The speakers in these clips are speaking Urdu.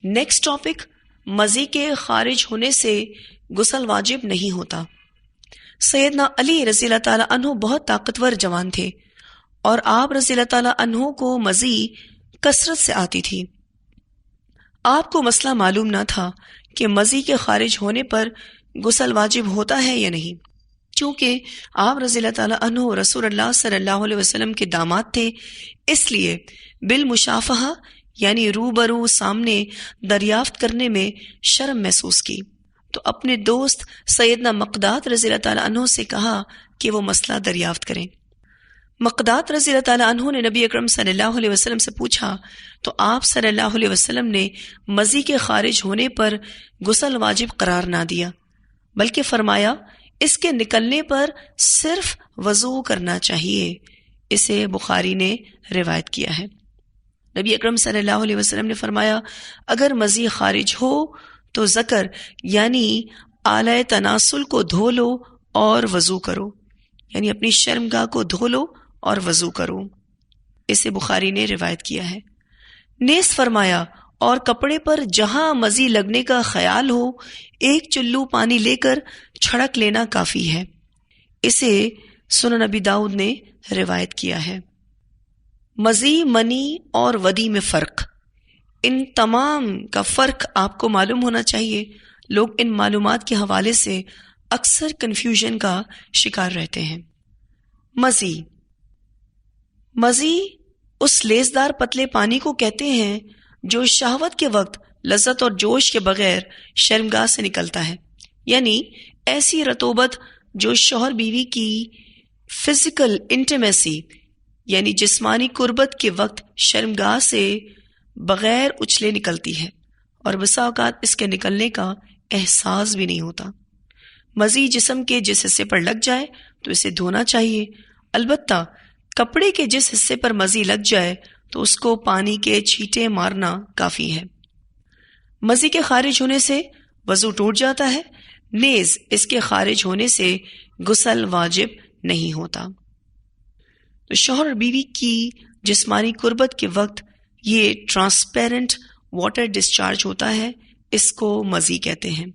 نیکسٹ ٹاپک، مزی کے خارج ہونے سے غسل واجب نہیں ہوتا۔ سیدنا علی رضی اللہ تعالیٰ عنہ بہت طاقتور جوان تھے اور آپ رضی اللہ تعالیٰ عنہ کو مزی کثرت سے آتی تھی۔ آپ کو مسئلہ معلوم نہ تھا کہ مزی کے خارج ہونے پر غسل واجب ہوتا ہے یا نہیں، چونکہ آپ رضی اللہ تعالیٰ عنہ رسول اللہ صلی اللہ علیہ وسلم کے داماد تھے، اس لیے بالمشافہہ یعنی روبرو سامنے دریافت کرنے میں شرم محسوس کی، تو اپنے دوست سیدنا مقداد رضی اللہ تعالیٰ عنہ سے کہا کہ وہ مسئلہ دریافت کریں۔ مقداد رضی اللہ تعالیٰ عنہ نے نبی اکرم صلی اللہ علیہ وسلم سے پوچھا تو آپ صلی اللہ علیہ وسلم نے مزی کے خارج ہونے پر غسل واجب قرار نہ دیا، بلکہ فرمایا اس کے نکلنے پر صرف وضو کرنا چاہیے۔ اسے بخاری نے روایت کیا ہے۔ نبی اکرم صلی اللہ علیہ وسلم نے فرمایا اگر مزی خارج ہو تو ذکر یعنی آلہ تناسل کو دھو لو اور وضو کرو، یعنی اپنی شرمگاہ کو دھو لو اور وضو کرو۔ اسے بخاری نے روایت کیا ہے۔ نیز فرمایا اور کپڑے پر جہاں مزی لگنے کا خیال ہو ایک چلو پانی لے کر چھڑک لینا کافی ہے۔ اسے سنن ابی داؤد نے روایت کیا ہے۔ مزی، منی اور ودی میں فرق، ان تمام کا فرق آپ کو معلوم ہونا چاہیے۔ لوگ ان معلومات کے حوالے سے اکثر کنفیوژن کا شکار رہتے ہیں۔ مزی اس لیسدار پتلے پانی کو کہتے ہیں جو شہوت کے وقت لذت اور جوش کے بغیر شرمگاہ سے نکلتا ہے، یعنی ایسی رطوبت جو شوہر بیوی کی فزیکل انٹیمیسی یعنی جسمانی قربت کے وقت شرمگاہ سے بغیر اچھلے نکلتی ہے، اور بسا اوقات اس کے نکلنے کا احساس بھی نہیں ہوتا۔ مزی جسم کے جس حصے پر لگ جائے تو اسے دھونا چاہیے، البتہ کپڑے کے جس حصے پر مزی لگ جائے تو اس کو پانی کے چھینٹے مارنا کافی ہے۔ مزی کے خارج ہونے سے وضو ٹوٹ جاتا ہے، نیز اس کے خارج ہونے سے غسل واجب نہیں ہوتا۔ تو شوہر اور بیوی کی جسمانی قربت کے وقت یہ ٹرانسپیرنٹ واٹر ڈسچارج ہوتا ہے، اس کو مزی کہتے ہیں۔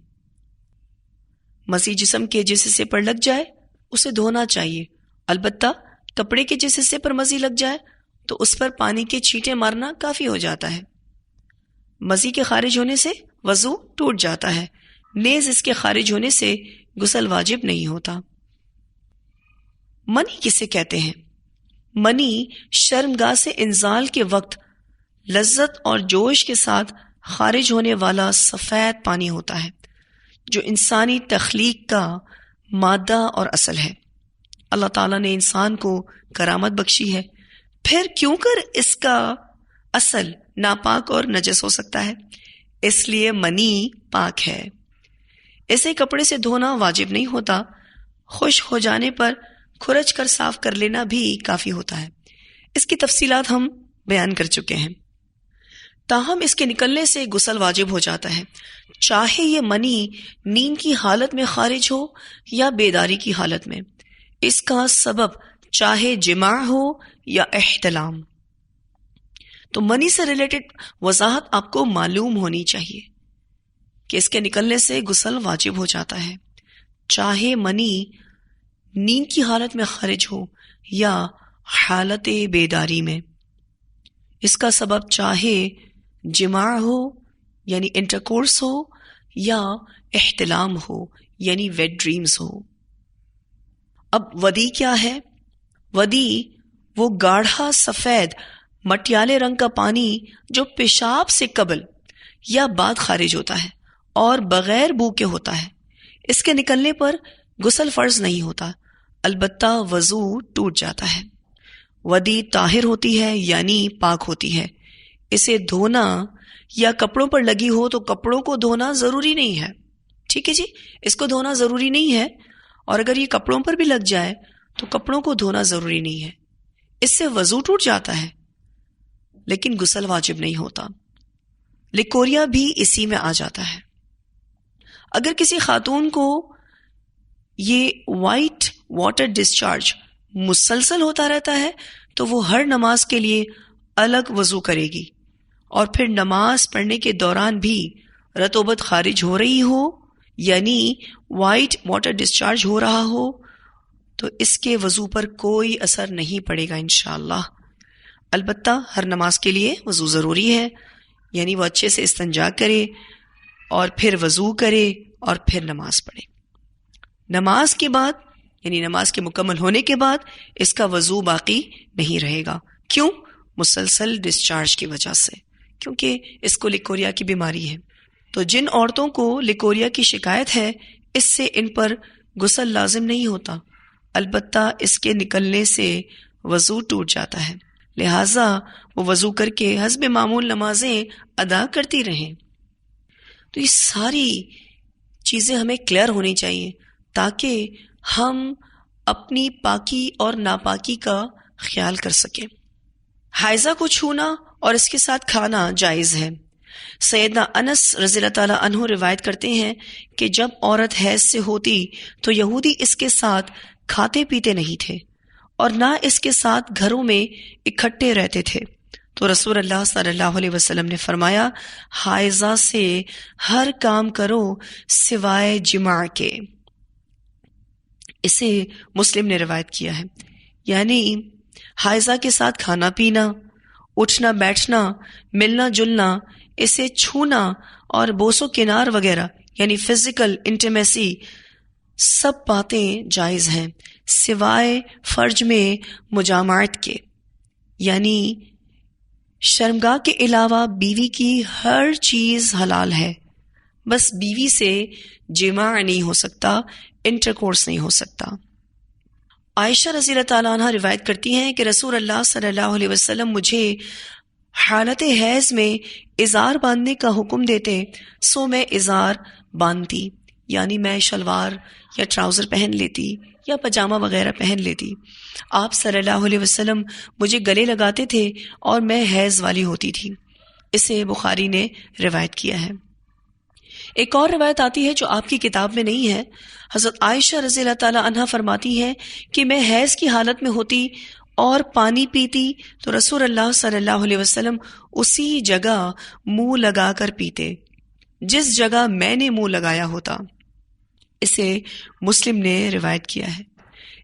مزی جسم کے جس حصے پر لگ جائے اسے دھونا چاہیے، البتہ کپڑے کے جس حصے پر مزی لگ جائے تو اس پر پانی کے چھینٹے مارنا کافی ہو جاتا ہے۔ مزی کے خارج ہونے سے وضو ٹوٹ جاتا ہے، نیز اس کے خارج ہونے سے غسل واجب نہیں ہوتا۔ منی کسے کہتے ہیں؟ منی شرمگاہ سے انزال کے وقت لذت اور جوش کے ساتھ خارج ہونے والا سفید پانی ہوتا ہے، جو انسانی تخلیق کا مادہ اور اصل ہے۔ اللہ تعالیٰ نے انسان کو کرامت بخشی ہے، پھر کیوں کر اس کا اصل ناپاک اور نجس ہو سکتا ہے؟ اس لیے منی پاک ہے۔ اسے کپڑے سے دھونا واجب نہیں ہوتا، خشک ہو جانے پر کھرچ کر صاف کر لینا بھی کافی ہوتا ہے۔ اس کی تفصیلات ہم بیان کر چکے ہیں۔ تاہم اس کے نکلنے سے غسل واجب ہو جاتا ہے، چاہے یہ منی نیند کی حالت میں خارج ہو یا بیداری کی حالت میں، اس کا سبب چاہے جماع ہو یا احتلام۔ تو منی سے ریلیٹڈ وضاحت آپ کو معلوم ہونی چاہیے کہ اس کے نکلنے سے غسل واجب ہو جاتا ہے، چاہے منی نیند کی حالت میں خارج ہو یا حالت بیداری میں۔ اس کا سبب چاہے جماع ہو یعنی انٹرکورس ہو یا احتلام ہو یعنی ویٹ ڈریمز ہو۔ اب ودی کیا ہے؟ ودی وہ گاڑھا سفید مٹیالے رنگ کا پانی جو پیشاب سے قبل یا بعد خارج ہوتا ہے اور بغیر بو کے ہوتا ہے۔ اس کے نکلنے پر غسل فرض نہیں ہوتا، البتہ وضو ٹوٹ جاتا ہے۔ ودی طاہر ہوتی ہے یعنی پاک ہوتی ہے، اسے دھونا یا کپڑوں پر لگی ہو تو کپڑوں کو دھونا ضروری نہیں ہے، ٹھیک ہے جی، اس کو دھونا ضروری نہیں ہے، اور اگر یہ کپڑوں پر بھی لگ جائے تو کپڑوں کو دھونا ضروری نہیں ہے۔ اس سے وضو ٹوٹ جاتا ہے لیکن غسل واجب نہیں ہوتا۔ لیکوریا بھی اسی میں آ جاتا ہے۔ اگر کسی خاتون کو یہ وائٹ واٹر ڈسچارج مسلسل ہوتا رہتا ہے تو وہ ہر نماز کے لیے الگ وضو کرے گی اور پھر نماز پڑھنے کے دوران بھی رطوبت خارج ہو رہی ہو، یعنی وائٹ واٹر ڈسچارج ہو رہا ہو، تو اس کے وضو پر کوئی اثر نہیں پڑے گا انشاءاللہ۔ البتہ ہر نماز کے لیے وضو ضروری ہے، یعنی وہ اچھے سے استنجا کرے اور پھر وضو کرے اور پھر نماز پڑھے۔ نماز کے بعد یعنی نماز کے مکمل ہونے کے بعد اس کا وضو باقی نہیں رہے گا۔ کیوں؟ مسلسل ڈسچارج کی وجہ سے، کیونکہ اس کو لیکوریا کی بیماری ہے۔ تو جن عورتوں کو لیکوریا کی شکایت ہے، اس سے ان پر غسل لازم نہیں ہوتا، البتہ اس کے نکلنے سے وضو ٹوٹ جاتا ہے، لہٰذا وہ وضو کر کے حسب معمول نمازیں ادا کرتی رہیں۔ تو یہ ساری چیزیں ہمیں کلیئر ہونی چاہیے تاکہ ہم اپنی پاکی اور ناپاکی کا خیال کر سکیں۔ حائضہ کو چھونا اور اس کے ساتھ کھانا جائز ہے۔ سیدنا انس رضی اللہ تعالیٰ عنہ روایت کرتے ہیں کہ جب عورت حیض سے ہوتی تو یہودی اس کے ساتھ کھاتے پیتے نہیں تھے اور نہ اس کے ساتھ گھروں میں اکٹھے رہتے تھے، تو رسول اللہ صلی اللہ علیہ وسلم نے فرمایا، حائضہ سے ہر کام کرو سوائے جماع کے۔ اسے مسلم نے روایت کیا ہے، یعنی حائضہ کے ساتھ کھانا پینا، اٹھنا بیٹھنا، ملنا جلنا، اسے چھونا اور بوس و کنار وغیرہ یعنی فزیکل انٹیمیسی، سب باتیں جائز ہیں سوائے فرج میں مجامعت کے، یعنی شرمگاہ کے علاوہ بیوی کی ہر چیز حلال ہے، بس بیوی سے جماع نہیں ہو سکتا، انٹرکورس نہیں ہو سکتا۔ عائشہ رضی اللہ تعالیٰ عنہ روایت کرتی ہیں کہ رسول اللہ صلی اللہ علیہ وسلم مجھے حالت حیض میں ازار باندھنے کا حکم دیتے، سو میں ازار باندھتی، یعنی میں شلوار یا ٹراؤزر پہن لیتی یا پاجامہ وغیرہ پہن لیتی۔ آپ صلی اللہ علیہ وسلم مجھے گلے لگاتے تھے اور میں حیض والی ہوتی تھی۔ اسے بخاری نے روایت کیا ہے۔ ایک اور روایت آتی ہے جو آپ کی کتاب میں نہیں ہے۔ حضرت عائشہ رضی اللہ تعالی عنہا فرماتی ہیں کہ میں حیض کی حالت میں ہوتی اور پانی پیتی تو رسول اللہ صلی اللہ علیہ وسلم اسی جگہ منہ لگا کر پیتے جس جگہ میں نے منہ لگایا ہوتا۔ اسے مسلم نے روایت کیا ہے۔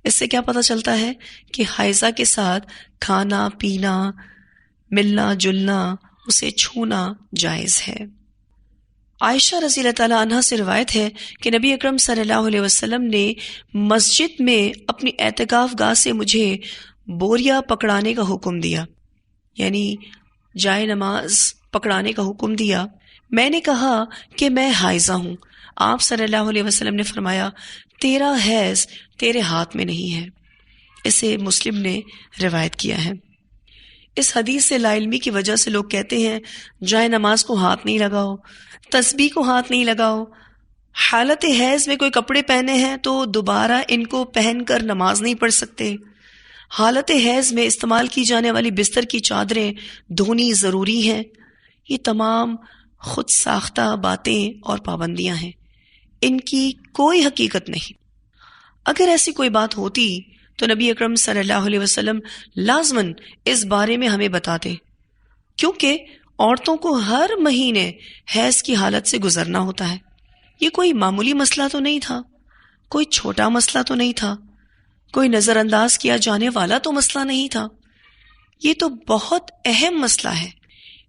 اس سے کیا پتہ چلتا ہے کہ حائضہ کے ساتھ کھانا پینا، ملنا جلنا، اسے چھونا جائز ہے۔ عائشہ رضی اللہ تعالیٰ عنہ سے روایت ہے کہ نبی اکرم صلی اللہ علیہ وسلم نے مسجد میں اپنی اعتکاف گاہ سے مجھے بوریا پکڑانے کا حکم دیا، یعنی جائے نماز پکڑانے کا حکم دیا۔ میں نے کہا کہ میں حائضہ ہوں۔ آپ صلی اللہ علیہ وسلم نے فرمایا، تیرا حیض تیرے ہاتھ میں نہیں ہے۔ اسے مسلم نے روایت کیا ہے۔ اس حدیث سے لا علمی کی وجہ سے لوگ کہتے ہیں جائے نماز کو ہاتھ نہیں لگاؤ، تسبیح کو ہاتھ نہیں لگاؤ، حالت حیض میں کوئی کپڑے پہنے ہیں تو دوبارہ ان کو پہن کر نماز نہیں پڑھ سکتے، حالت حیض میں استعمال کی جانے والی بستر کی چادریں دھونی ضروری ہیں۔ یہ تمام خود ساختہ باتیں اور پابندیاں ہیں، ان کی کوئی حقیقت نہیں۔ اگر ایسی کوئی بات ہوتی تو نبی اکرم صلی اللہ علیہ وسلم لازماً اس بارے میں ہمیں بتاتے، کیونکہ عورتوں کو ہر مہینے حیض کی حالت سے گزرنا ہوتا ہے۔ یہ کوئی معمولی مسئلہ تو نہیں تھا، کوئی چھوٹا مسئلہ تو نہیں تھا، کوئی نظر انداز کیا جانے والا تو مسئلہ نہیں تھا، یہ تو بہت اہم مسئلہ ہے۔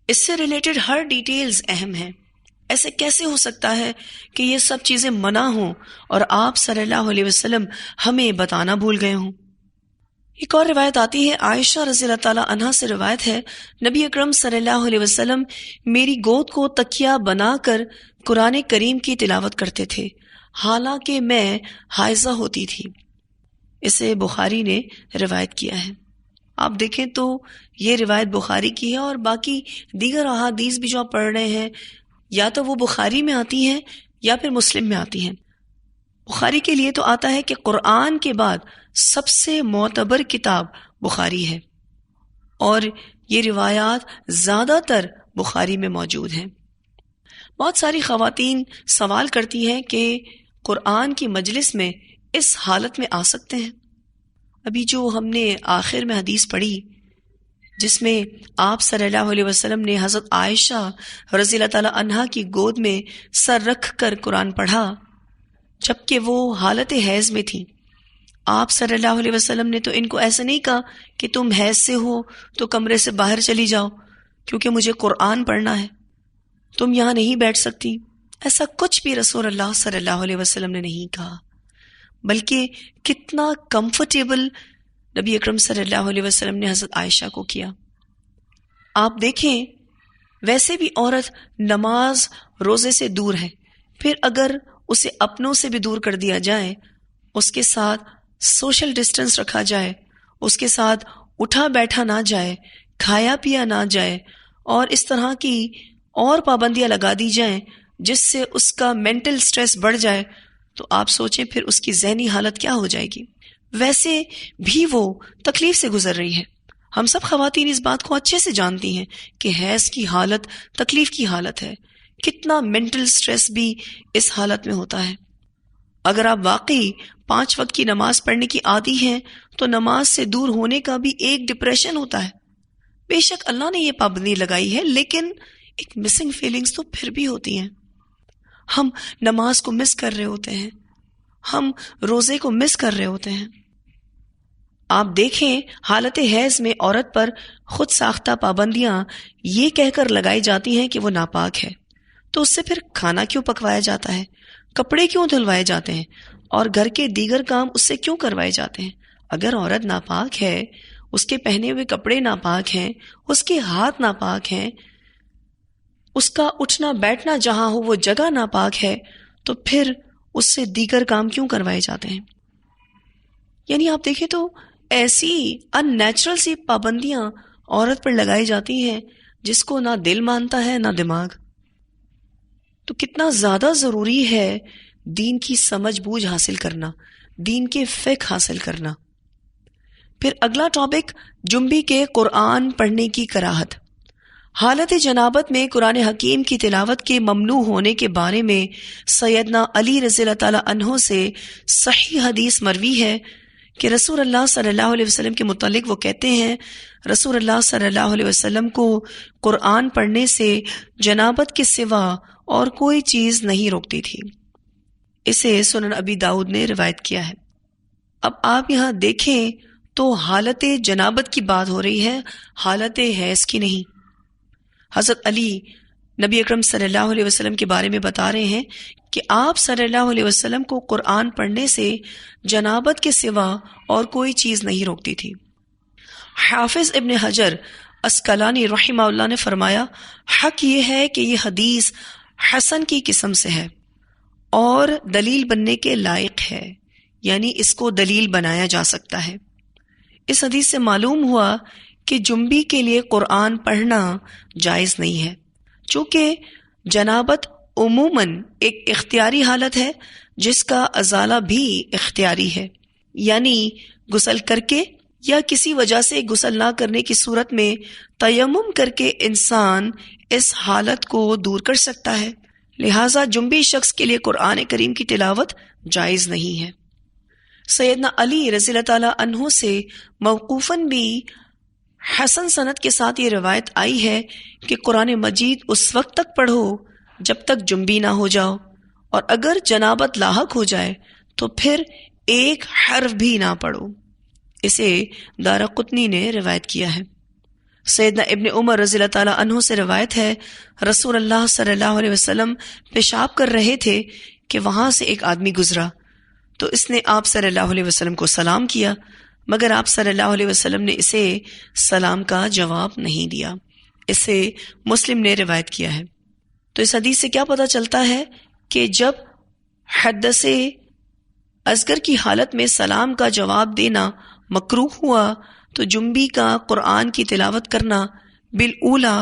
اس سے ریلیٹڈ ہر ڈیٹیلز اہم ہیں۔ ایسے کیسے ہو سکتا ہے کہ یہ سب چیزیں منع ہوں اور آپ صلی اللہ علیہ وسلم ہمیں بتانا بھول گئے ہوں؟ ایک اور روایت آتی ہے، عائشہ رضی اللہ تعالیٰ عنہا سے روایت ہے، نبی اکرم صلی اللہ علیہ وسلم میری گود کو تکیہ بنا کر قرآن کریم کی تلاوت کرتے تھے حالانکہ میں حائضہ ہوتی تھی۔ اسے بخاری نے روایت کیا ہے۔ آپ دیکھیں تو یہ روایت بخاری کی ہے، اور باقی دیگر احادیث بھی جو آپ پڑھ رہے ہیں یا تو وہ بخاری میں آتی ہیں یا پھر مسلم میں آتی ہیں۔ بخاری کے لیے تو آتا ہے کہ قرآن کے بعد سب سے معتبر کتاب بخاری ہے، اور یہ روایات زیادہ تر بخاری میں موجود ہیں۔ بہت ساری خواتین سوال کرتی ہیں کہ قرآن کی مجلس میں اس حالت میں آ سکتے ہیں؟ ابھی جو ہم نے آخر میں حدیث پڑھی جس میں آپ صلی اللہ علیہ وسلم نے حضرت عائشہ رضی اللہ تعالی عنہا کی گود میں سر رکھ کر قرآن پڑھا جبکہ وہ حالت حیض میں تھی. آپ صلی اللہ علیہ وسلم نے تو ان کو ایسا نہیں کہا کہ تم حیض سے ہو تو کمرے سے باہر چلی جاؤ کیونکہ مجھے قرآن پڑھنا ہے، تم یہاں نہیں بیٹھ سکتی. ایسا کچھ بھی رسول اللہ صلی اللہ علیہ وسلم نے نہیں کہا، بلکہ کتنا کمفرٹیبل نبی اکرم صلی اللہ علیہ وسلم نے حضرت عائشہ کو کیا. آپ دیکھیں ویسے بھی عورت نماز روزے سے دور ہے، پھر اگر اسے اپنوں سے بھی دور کر دیا جائے، اس کے ساتھ سوشل ڈسٹنس رکھا جائے، اس کے ساتھ اٹھا بیٹھا نہ جائے، کھایا پیا نہ جائے، اور اس طرح کی اور پابندیاں لگا دی جائیں جس سے اس کا مینٹل سٹریس بڑھ جائے، تو آپ سوچیں پھر اس کی ذہنی حالت کیا ہو جائے گی. ویسے بھی وہ تکلیف سے گزر رہی ہے. ہم سب خواتین اس بات کو اچھے سے جانتی ہیں کہ حیض کی حالت تکلیف کی حالت ہے، کتنا مینٹل سٹریس بھی اس حالت میں ہوتا ہے. اگر آپ واقعی 5 وقت کی نماز پڑھنے کی عادی ہیں تو نماز سے دور ہونے کا بھی ایک ڈپریشن ہوتا ہے. بے شک اللہ نے یہ پابندی لگائی ہے، لیکن ایک مسنگ فیلنگز تو پھر بھی ہوتی ہیں. ہم نماز کو مس کر رہے ہوتے ہیں، ہم روزے کو مس کر رہے ہوتے ہیں. آپ دیکھیں حالت حیض میں عورت پر خود ساختہ پابندیاں یہ کہہ کر لگائی جاتی ہیں کہ وہ ناپاک ہے، تو اس سے پھر کھانا کیوں پکوایا جاتا ہے، کپڑے کیوں دھلوائے جاتے ہیں، اور گھر کے دیگر کام اس سے کیوں کروائے جاتے ہیں. اگر عورت ناپاک ہے، اس کے پہنے ہوئے کپڑے ناپاک ہیں، اس کے ہاتھ ناپاک ہیں، اس کا اٹھنا بیٹھنا جہاں ہو وہ جگہ ناپاک ہے، تو پھر اس سے دیگر کام کیوں کروائے جاتے ہیں. یعنی آپ دیکھیں تو ایسی ان نیچرل سی پابندیاں عورت پر لگائی جاتی ہیں جس کو نہ دل مانتا ہے نہ دماغ. تو کتنا زیادہ ضروری ہے دین کی سمجھ بوجھ حاصل کرنا، دین کے فقہ حاصل کرنا. پھر اگلا ٹاپک جنبی کے قرآن پڑھنے کی کراہت. حالت جنابت میں قرآن حکیم کی تلاوت کے ممنوع ہونے کے بارے میں سیدنا علی رضی اللہ تعالی عنہ سے صحیح حدیث مروی ہے کہ رسول اللہ صلی اللہ علیہ وسلم کے متعلق وہ کہتے ہیں، رسول اللہ صلی اللہ علیہ وسلم کو قرآن پڑھنے سے جنابت کے سوا اور کوئی چیز نہیں روکتی تھی. اسے سنن ابی داؤد نے روایت کیا ہے. اب آپ یہاں دیکھیں تو حالت جنابت کی بات ہو رہی ہے، حالت حیض کی نہیں. حضرت علی نبی اکرم صلی اللہ علیہ وسلم کے بارے میں بتا رہے ہیں کہ آپ صلی اللہ علیہ وسلم کو قرآن پڑھنے سے جنابت کے سوا اور کوئی چیز نہیں روکتی تھی. حافظ ابن حجر عسقلانی رحمہ اللہ نے فرمایا، حق یہ ہے کہ یہ حدیث حسن کی قسم سے ہے اور دلیل بننے کے لائق ہے، یعنی اس کو دلیل بنایا جا سکتا ہے. اس حدیث سے معلوم ہوا کہ جنبی کے لیے قرآن پڑھنا جائز نہیں ہے، چونکہ جنابت عموماً ایک اختیاری حالت ہے جس کا ازالہ بھی اختیاری ہے. یعنی غسل کر کے یا کسی وجہ سے غسل نہ کرنے کی صورت میں تیمم کر کے انسان اس حالت کو دور کر سکتا ہے. لہٰذا جنبی شخص کے لیے قرآن کریم کی تلاوت جائز نہیں ہے. سیدنا علی رضی اللہ تعالیٰ عنہ سے موقوفاً بھی حسن سند کے ساتھ یہ روایت آئی ہے کہ قرآن مجید اس وقت تک پڑھو جب تک جنبی نہ ہو جاؤ، اور اگر جنابت لاحق ہو جائے تو پھر ایک حرف بھی نہ پڑھو. اسے دارقطنی نے روایت کیا ہے. سیدنا ابن عمر رضی اللہ تعالیٰ عنہ سے روایت ہے، رسول اللہ صلی اللہ علیہ وسلم پیشاب کر رہے تھے کہ وہاں سے ایک آدمی گزرا، تو اس نے آپ صلی اللہ علیہ وسلم کو سلام کیا، مگر آپ صلی اللہ علیہ وسلم نے اسے سلام کا جواب نہیں دیا. اسے مسلم نے روایت کیا ہے. تو اس حدیث سے کیا پتہ چلتا ہے کہ جب حدث اصغر کی حالت میں سلام کا جواب دینا مکروہ ہوا تو جنبی کا قرآن کی تلاوت کرنا بالاولی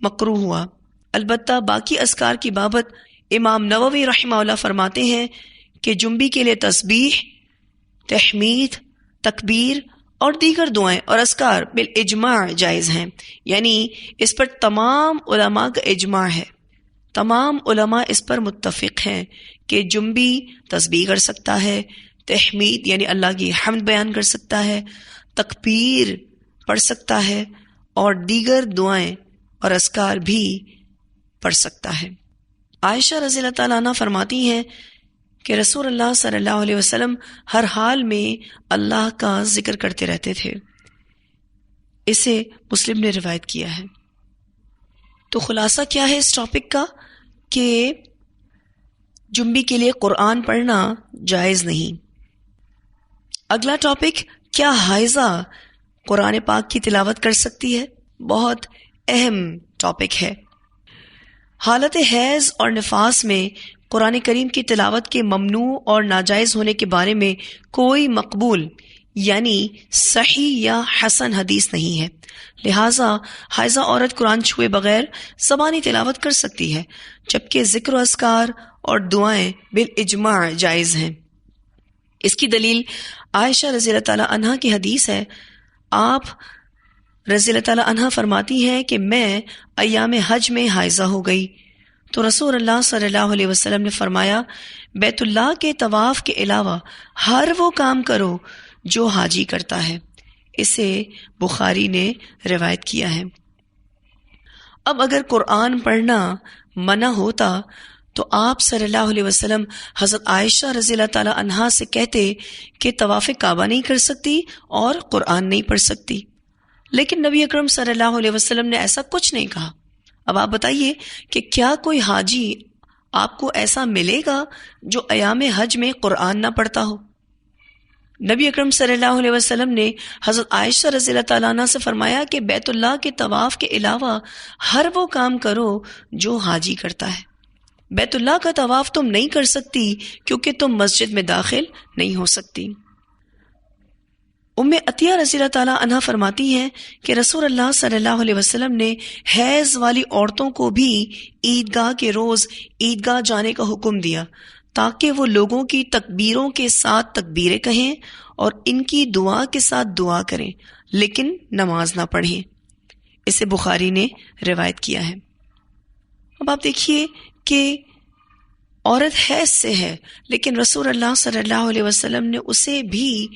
مکروہ ہوا. البتہ باقی اذکار کی بابت امام نووی رحمہ اللہ فرماتے ہیں کہ جنبی کے لیے تسبیح، تحمید، تکبیر اور دیگر دعائیں اور اذکار بالاجماع جائز ہیں. یعنی اس پر تمام علماء کا اجماع ہے، تمام علماء اس پر متفق ہیں کہ جنبی تسبیح کر سکتا ہے، تحمید یعنی اللہ کی حمد بیان کر سکتا ہے، تکبیر پڑھ سکتا ہے اور دیگر دعائیں اور اذکار بھی پڑھ سکتا ہے۔ عائشہ رضی اللہ تعالیٰ عنہ فرماتی ہیں کہ رسول اللہ صلی اللہ علیہ وسلم ہر حال میں اللہ کا ذکر کرتے رہتے تھے۔ اسے مسلم نے روایت کیا ہے۔ تو خلاصہ کیا ہے اس ٹاپک کا کہ جنبی کے لیے قرآن پڑھنا جائز نہیں۔ اگلا ٹاپک، کیا حائضہ قرآن پاک کی تلاوت کر سکتی ہے؟ بہت اہم ٹاپک ہے۔ حالت حیض اور نفاس میں قرآن کریم کی تلاوت کے ممنوع اور ناجائز ہونے کے بارے میں کوئی مقبول یعنی صحیح یا حسن حدیث نہیں ہے، لہٰذا حائضہ عورت قرآن چھوئے بغیر زبانی تلاوت کر سکتی ہے، جبکہ ذکر و اذکار اور دعائیں بالاجماع جائز ہیں۔ اس کی دلیل عائشہ رضی اللہ تعالیٰ عنہ کی حدیث ہے۔ آپ رضی اللہ تعالیٰ عنہ فرماتی ہیں کہ میں ایام حج میں حائضہ ہو گئی تو رسول اللہ صلی اللہ علیہ وسلم نے فرمایا، بیت اللہ کے طواف کے علاوہ ہر وہ کام کرو جو حاجی کرتا ہے۔ اسے بخاری نے روایت کیا ہے۔ اب اگر قرآن پڑھنا منع ہوتا تو آپ صلی اللہ علیہ وسلم حضرت عائشہ رضی اللہ تعالیٰ عنہا سے کہتے کہ طواف کعبہ نہیں کر سکتی اور قرآن نہیں پڑھ سکتی، لیکن نبی اکرم صلی اللہ علیہ وسلم نے ایسا کچھ نہیں کہا۔ اب آپ بتائیے کہ کیا کوئی حاجی آپ کو ایسا ملے گا جو ایام حج میں قرآن نہ پڑھتا ہو؟ نبی اکرم صلی اللہ علیہ وسلم نے حضرت عائشہ رضی اللہ تعالیٰ عنہ سے فرمایا کہ بیت اللہ کے طواف کے علاوہ ہر وہ کام کرو جو حاجی کرتا ہے۔ بیت اللہ کا طواف تم نہیں کر سکتی کیونکہ تم مسجد میں داخل نہیں ہو سکتی۔ ام عطیہ رضی اللہ تعالیٰ عنہ فرماتی ہیں کہ رسول اللہ صلی اللہ علیہ وسلم نے حیض والی عورتوں کو بھی عیدگاہ کے روز عیدگاہ جانے کا حکم دیا تاکہ وہ لوگوں کی تکبیروں کے ساتھ تکبیریں کہیں اور ان کی دعا کے ساتھ دعا کریں، لیکن نماز نہ پڑھیں۔ اسے بخاری نے روایت کیا ہے۔ اب آپ دیکھیے کہ عورت حیض سے ہے، لیکن رسول اللہ صلی اللہ علیہ وسلم نے اسے بھی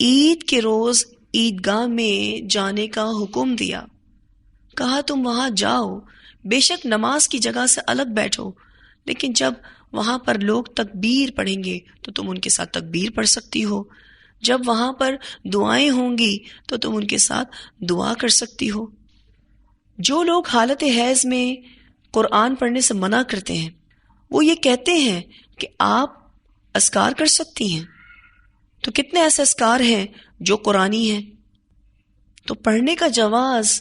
عید کے روز عیدگاہ میں جانے کا حکم دیا، کہا تم وہاں جاؤ، بے شک نماز کی جگہ سے الگ بیٹھو، لیکن جب وہاں پر لوگ تکبیر پڑھیں گے تو تم ان کے ساتھ تکبیر پڑھ سکتی ہو، جب وہاں پر دعائیں ہوں گی تو تم ان کے ساتھ دعا کر سکتی ہو۔ جو لوگ حالت حیض میں قرآن پڑھنے سے منع کرتے ہیں وہ یہ کہتے ہیں کہ آپ اذکار کر سکتی ہیں، تو کتنے ایسے اذکار ہیں جو قرآنی ہیں، تو پڑھنے کا جواز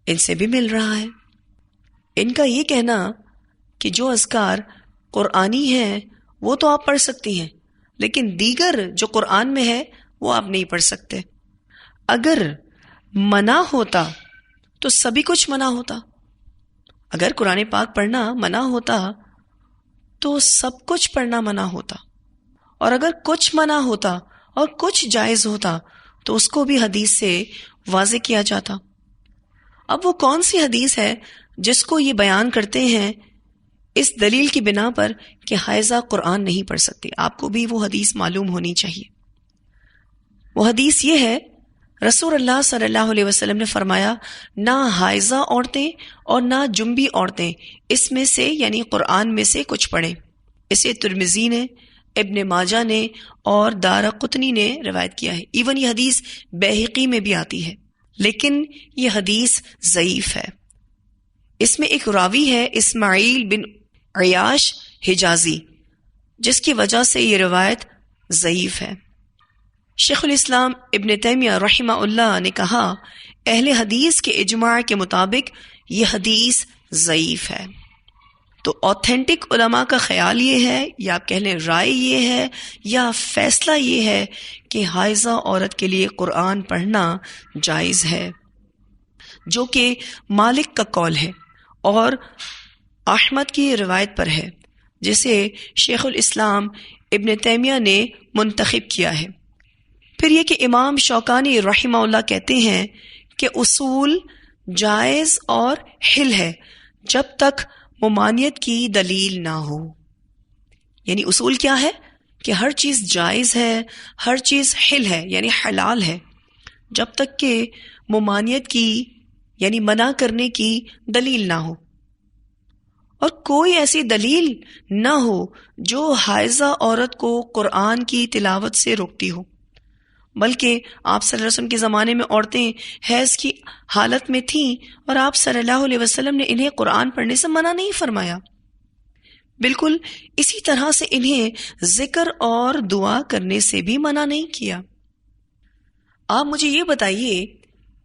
ان سے بھی مل رہا ہے۔ ان کا یہ کہنا کہ جو اذکار قرآنی ہیں وہ تو آپ پڑھ سکتی ہیں، لیکن دیگر جو قرآن میں ہے وہ آپ نہیں پڑھ سکتے۔ اگر منع ہوتا تو سبھی کچھ منع ہوتا، اگر قرآن پاک پڑھنا منع ہوتا تو سب کچھ پڑھنا منع ہوتا، اور اگر کچھ منع ہوتا اور کچھ جائز ہوتا تو اس کو بھی حدیث سے واضح کیا جاتا۔ اب وہ کون سی حدیث ہے جس کو یہ بیان کرتے ہیں اس دلیل کی بنا پر کہ حائضہ قرآن نہیں پڑھ سکتی؟ آپ کو بھی وہ حدیث معلوم ہونی چاہیے۔ وہ حدیث یہ ہے، رسول اللہ صلی اللہ علیہ وسلم نے فرمایا، نہ حائضہ عورتیں اور نہ جنبی عورتیں اس میں سے یعنی قرآن میں سے کچھ پڑھیں۔ اسے ترمذی نے، ابن ماجہ نے اور دارقطنی نے روایت کیا ہے۔ ایون یہ حدیث بیہقی میں بھی آتی ہے، لیکن یہ حدیث ضعیف ہے۔ اس میں ایک راوی ہے اسماعیل بن عیاش حجازی، جس کی وجہ سے یہ روایت ضعیف ہے۔ شیخ الاسلام ابن تیمیہ رحمہ اللہ نے کہا، اہل حدیث کے اجماع کے مطابق یہ حدیث ضعیف ہے۔ تو اوتھینٹک علماء کا خیال یہ ہے، یا آپ کہہ لیں رائے یہ ہے، یا فیصلہ یہ ہے کہ حائضہ عورت کے لیے قرآن پڑھنا جائز ہے، جو کہ مالک کا قول ہے اور احمد کی روایت پر ہے، جسے شیخ الاسلام ابن تیمیہ نے منتخب کیا ہے۔ پھر یہ کہ امام شوکانی رحمہ اللہ کہتے ہیں کہ اصول جائز اور حل ہے جب تک ممانعت کی دلیل نہ ہو۔ یعنی اصول کیا ہے کہ ہر چیز جائز ہے، ہر چیز حل ہے یعنی حلال ہے، جب تک کہ ممانعت کی یعنی منع کرنے کی دلیل نہ ہو، اور کوئی ایسی دلیل نہ ہو جو حائضہ عورت کو قرآن کی تلاوت سے روکتی ہو، بلکہ آپ صلی اللہ علیہ وسلم کے زمانے میں عورتیں حیض کی حالت میں تھیں اور آپ صلی اللہ علیہ وسلم نے انہیں قرآن پڑھنے سے منع نہیں فرمایا، بالکل اسی طرح سے انہیں ذکر اور دعا کرنے سے بھی منع نہیں کیا۔ آپ مجھے یہ بتائیے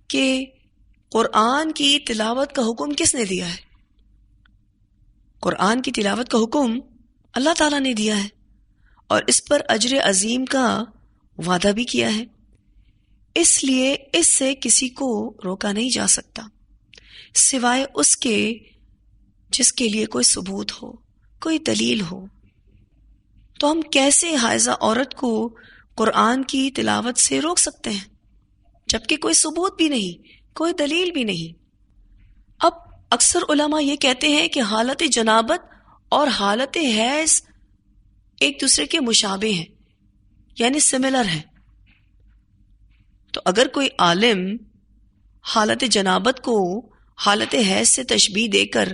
کہ قرآن کی تلاوت کا حکم کس نے دیا ہے؟ قرآن کی تلاوت کا حکم اللہ تعالیٰ نے دیا ہے، اور اس پر اجر عظیم کا وعدہ بھی کیا ہے، اس لیے اس سے کسی کو روکا نہیں جا سکتا سوائے اس کے جس کے لیے کوئی ثبوت ہو، کوئی دلیل ہو۔ تو ہم کیسے حائضہ عورت کو قرآن کی تلاوت سے روک سکتے ہیں جبکہ کوئی ثبوت بھی نہیں، کوئی دلیل بھی نہیں؟ اب اکثر علماء یہ کہتے ہیں کہ حالت جنابت اور حالت حیض ایک دوسرے کے مشابہ ہیں، یعنی سملر ہیں۔ تو اگر کوئی عالم حالت جنابت کو حالت حیض سے تشبیہ دے کر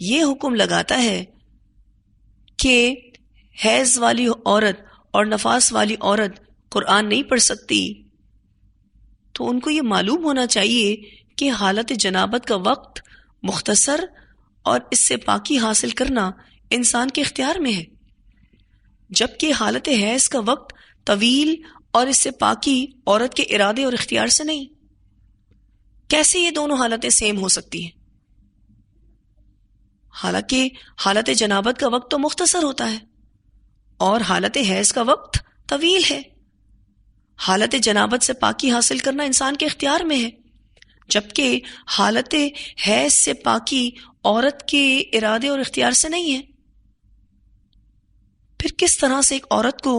یہ حکم لگاتا ہے کہ حیض والی عورت اور نفاس والی عورت قرآن نہیں پڑھ سکتی، تو ان کو یہ معلوم ہونا چاہیے کہ حالت جنابت کا وقت مختصر اور اس سے پاکی حاصل کرنا انسان کے اختیار میں ہے، جبکہ حالت حیض کا وقت طویل اور اس سے پاکی عورت کے ارادے اور اختیار سے نہیں۔ کیسے یہ دونوں حالتیں سیم ہو سکتی ہیں؟ حالانکہ حالت جنابت کا وقت تو مختصر ہوتا ہے اور حالت حیض کا وقت طویل ہے۔ حالت جنابت سے پاکی حاصل کرنا انسان کے اختیار میں ہے، جبکہ حالت حیض سے پاکی عورت کے ارادے اور اختیار سے نہیں ہے۔ پھر کس طرح سے ایک عورت کو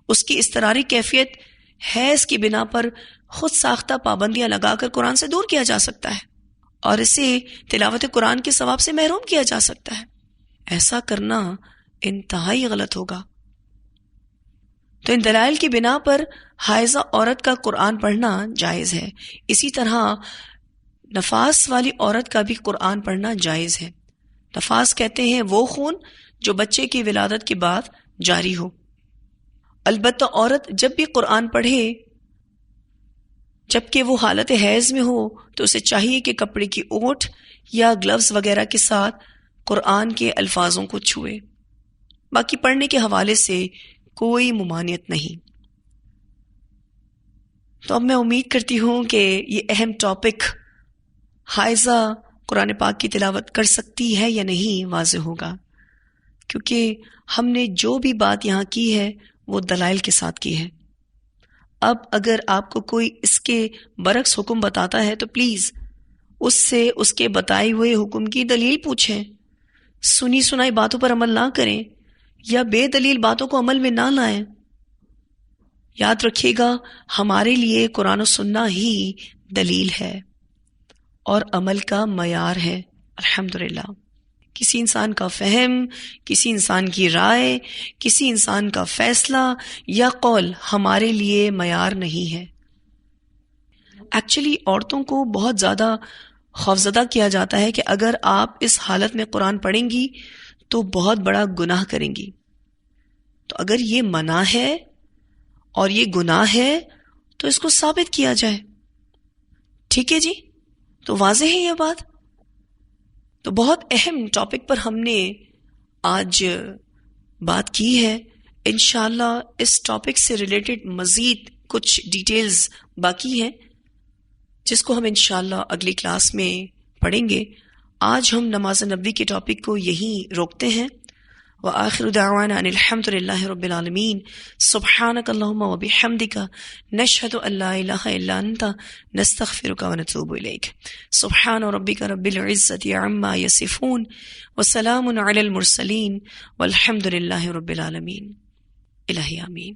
اس کی اضطراری کیفیت حیض کی بنا پر خود ساختہ پابندیاں لگا کر قرآن سے دور کیا جا سکتا ہے اور اسے تلاوت قرآن کے ثواب سے محروم کیا جا سکتا ہے؟ ایسا کرنا انتہائی غلط ہوگا۔ تو ان دلائل کی بنا پر حائضہ عورت کا قرآن پڑھنا جائز ہے، اسی طرح نفاس والی عورت کا بھی قرآن پڑھنا جائز ہے۔ نفاس کہتے ہیں وہ خون جو بچے کی ولادت کے بعد جاری ہو۔ البتہ عورت جب بھی قرآن پڑھے جبکہ وہ حالت حیض میں ہو تو اسے چاہیے کہ کپڑے کی اوٹ یا گلوز وغیرہ کے ساتھ قرآن کے الفاظوں کو چھوئے، باقی پڑھنے کے حوالے سے کوئی ممانعت نہیں۔ تو اب میں امید کرتی ہوں کہ یہ اہم ٹاپک حائضہ قرآن پاک کی تلاوت کر سکتی ہے یا نہیں واضح ہوگا، کیونکہ ہم نے جو بھی بات یہاں کی ہے وہ دلائل کے ساتھ کی ہے۔ اب اگر آپ کو کوئی اس کے برعکس حکم بتاتا ہے تو پلیز اس سے اس کے بتائے ہوئے حکم کی دلیل پوچھیں، سنی سنائی باتوں پر عمل نہ کریں یا بے دلیل باتوں کو عمل میں نہ لائیں۔ یاد رکھیے گا، ہمارے لیے قرآن و سننا ہی دلیل ہے اور عمل کا معیار ہے۔ الحمدللہ، کسی انسان کا فہم، کسی انسان کی رائے، کسی انسان کا فیصلہ یا قول ہمارے لیے معیار نہیں ہے۔ ایکچولی عورتوں کو بہت زیادہ خوفزدہ کیا جاتا ہے کہ اگر آپ اس حالت میں قرآن پڑھیں گی تو بہت بڑا گناہ کریں گی۔ تو اگر یہ منع ہے اور یہ گناہ ہے تو اس کو ثابت کیا جائے۔ ٹھیک ہے جی، تو واضح ہے یہ بات۔ تو بہت اہم ٹاپک پر ہم نے آج بات کی ہے۔ انشاءاللہ اس ٹاپک سے ریلیٹڈ مزید کچھ ڈیٹیلز باقی ہیں جس کو ہم انشاءاللہ اگلی کلاس میں پڑھیں گے۔ آج ہم نماز نبوی کے ٹاپک کو یہیں روکتے ہیں۔ وآخر دعوانا ان الحمد للہ رب العالمین۔ سبحانک اللہم وبحمدک، نشہد ان لا الہ الا انت، نستغفرک ونتوب الیک۔ سبحان ربک رب العزۃ عما یصفون، وسلام علی المرسلین، والحمد للہ رب العالمین۔ الہی آمین۔